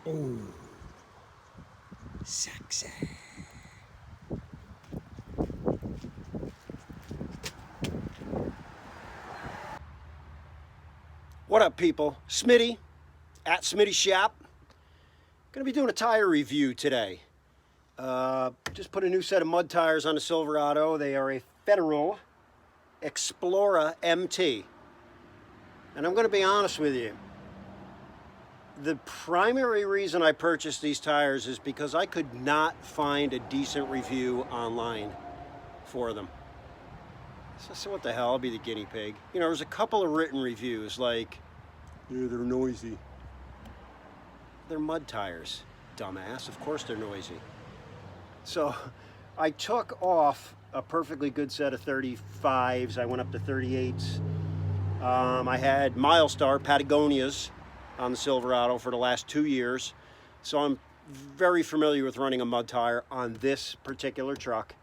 Oh, sexy. What up, people? Smitty at Smitty Shop. Gonna be doing a tire review today. Just put a new set of mud tires on the Silverado. They are a Federal Explora MT. And I'm gonna be honest with you. The primary reason I purchased these tires is because I could not find a decent review online for them. So I said, what the hell, I'll be the guinea pig. You know, there's a couple of written reviews like, yeah, they're noisy. They're mud tires, dumbass. Of course they're noisy. So I took off a perfectly good set of 35s. I went up to 38s. I had Milestar Patagonias on the Silverado for the last 2 years. So I'm very familiar with running a mud tire on this particular truck.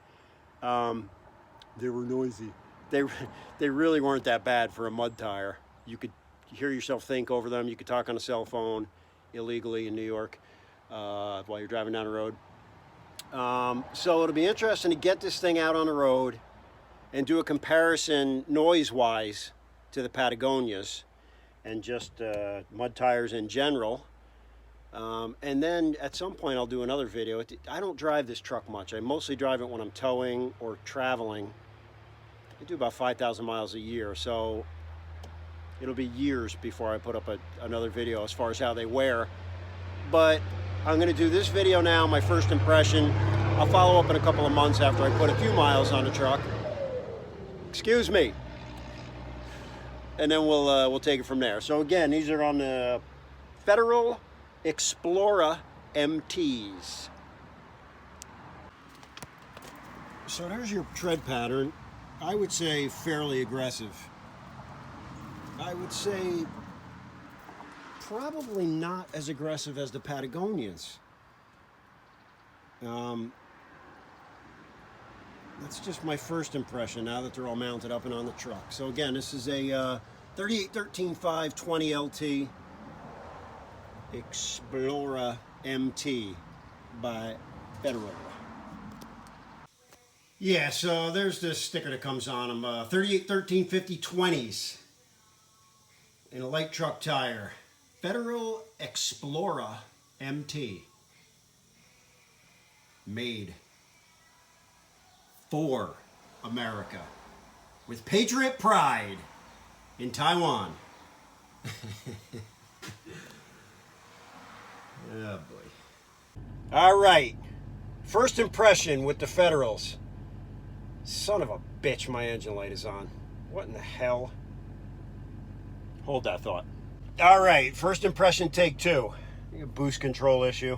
They were noisy. They really weren't that bad for a mud tire. You could hear yourself think over them. You could talk on a cell phone illegally in New York while you're driving down the road. So it'll be interesting to get this thing out on the road and do a comparison noise-wise to the Patagonias and just mud tires in general. And then at some point I'll do another video. I don't drive this truck much. I mostly drive it when I'm towing or traveling. I do about 5,000 miles a year, so it'll be years before I put up another video as far as how they wear. But I'm going to do this video now, my first impression. I'll follow up in a couple of months after I put a few miles on the truck. Excuse me. And then we'll take it from there. So again, these are on the Federal Explora MTs. So there's your tread pattern. I would say fairly aggressive. I would say probably not as aggressive as the Patagonians. That's just my first impression now that they're all mounted up and on the truck. So again, this is a 38-13-5-20 LT Explora MT by Federal. Yeah, so there's this sticker that comes on them. 38-13-50-20s in a light truck tire. Federal Explora MT. Made for America. With patriot pride in Taiwan. Oh boy. All right. First impression with the Federals. Son of a bitch, my engine light is on. What in the hell? Hold that thought. All right, first impression, take two. A boost control issue.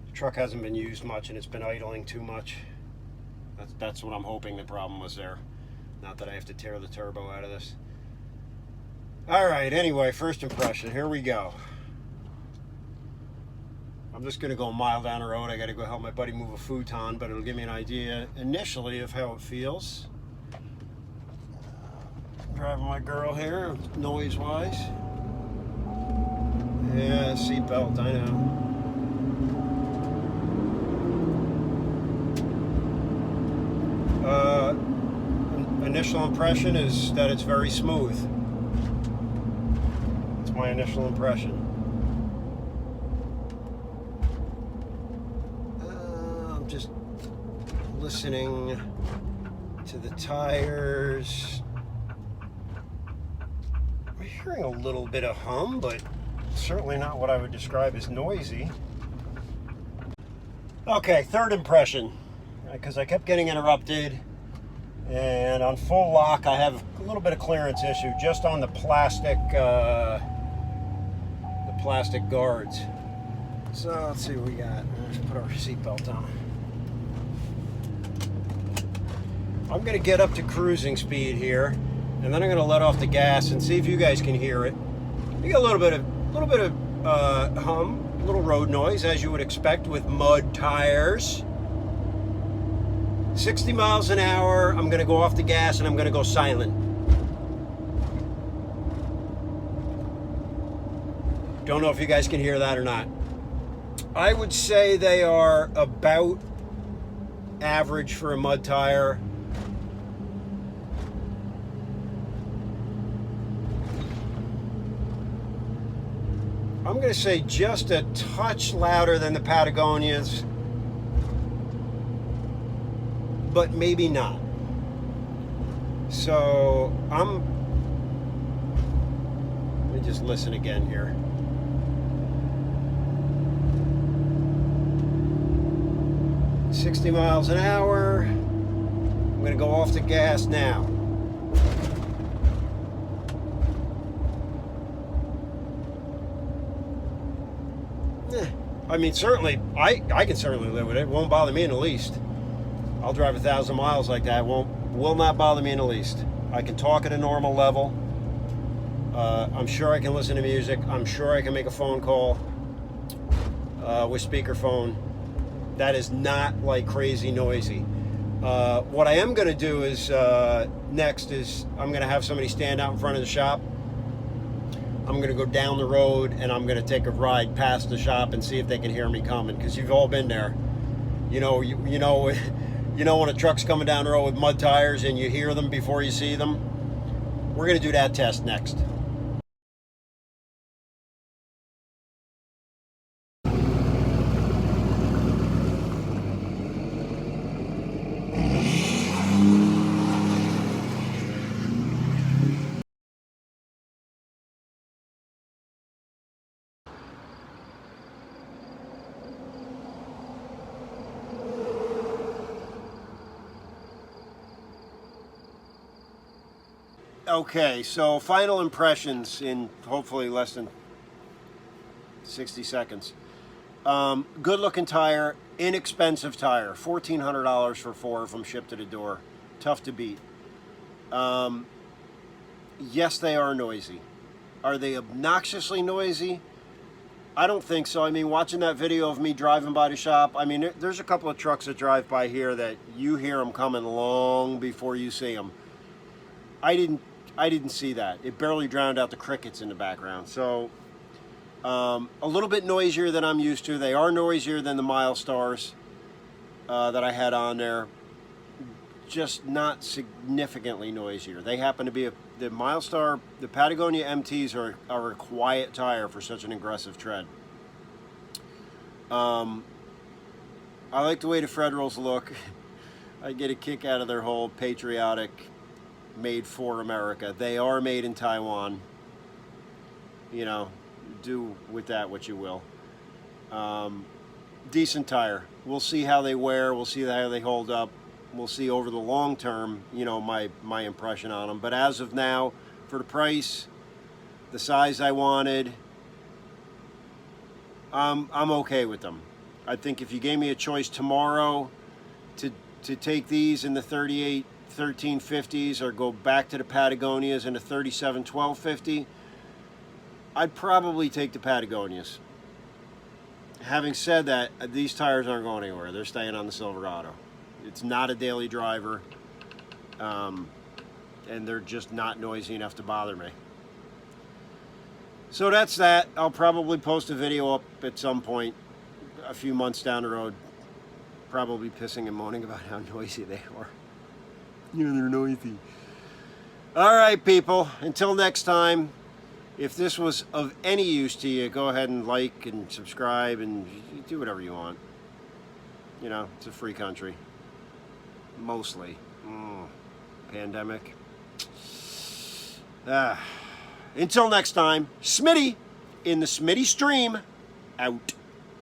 The truck hasn't been used much and it's been idling too much. That's what I'm hoping the problem was there. Not that I have to tear the turbo out of this. All right, anyway, first impression, here we go. I'm just gonna go a mile down the road. I gotta go help my buddy move a futon, but it'll give me an idea initially of how it feels. Driving my girl here, noise-wise. Yeah, seatbelt, I know. Initial impression is that it's very smooth. That's my initial impression. I'm just listening to the tires. I'm hearing a little bit of hum, but certainly not what I would describe as noisy. Okay, third impression, because I kept getting interrupted, and on full lock I have a little bit of clearance issue just on the plastic guards. So let's see what we got. Let's put our seatbelt on. I'm going to get up to cruising speed here, and then I'm going to let off the gas and see if you guys can hear it. You get a little bit of hum, a little road noise, as you would expect with mud tires. 60 miles an hour, I'm going to go off the gas and I'm going to go silent. Don't know if you guys can hear that or not. I would say they are about average for a mud tire. I'm going to say just a touch louder than the Patagonias, but maybe not. So let me just listen again here. $60 miles an hour. I'm going to go off the gas now. I mean, certainly, I can certainly live with it. It won't bother me in the least. I'll drive 1,000 miles like that. Will not bother me in the least. I can talk at a normal level. I'm sure I can listen to music. I'm sure I can make a phone call with speakerphone. That is not like crazy noisy. What I am going to do is next is I'm going to have somebody stand out in front of the shop. I'm going to go down the road and I'm going to take a ride past the shop and see if they can hear me coming, because you've all been there. You know when a truck's coming down the road with mud tires and you hear them before you see them. We're going to do that test next. Okay, so final impressions in hopefully less than 60 seconds. Good looking tire, inexpensive tire, $1,400 for 4 of them shipped to the door. Tough to beat. Yes, they are noisy. Are they obnoxiously noisy? I don't think so. I mean, watching that video of me driving by the shop, I mean, there's a couple of trucks that drive by here that you hear them coming long before you see them. I didn't see that. It barely drowned out the crickets in the background. So a little bit noisier than I'm used to. They are noisier than the Milestars that I had on there. Just not significantly noisier. They happen to be the Milestar, the Patagonia MTs are a quiet tire for such an aggressive tread. I like the way the Federals look. I get a kick out of their whole patriotic, made for America. They are made in Taiwan. You know, do with that what you will. Decent tire. We'll see how they wear. We'll see how they hold up. We'll see over the long term, you know, my impression on them. But as of now, for the price, the size I wanted, I'm okay with them. I think if you gave me a choice tomorrow to take these in the 38 1350s or go back to the Patagonias in the 37 1250, I'd probably take the Patagonias. Having said that, these tires aren't going anywhere. They're staying on the Silverado. It's not a daily driver, and they're just not noisy enough to bother me. So that's that. I'll probably post a video up at some point a few months down the road, probably pissing and moaning about how noisy they are. Yeah, they're noisy. All right, people. Until next time, if this was of any use to you, go ahead and like and subscribe and do whatever you want. You know, it's a free country. Mostly. Pandemic. Until next time, Smitty in the Smitty stream, out.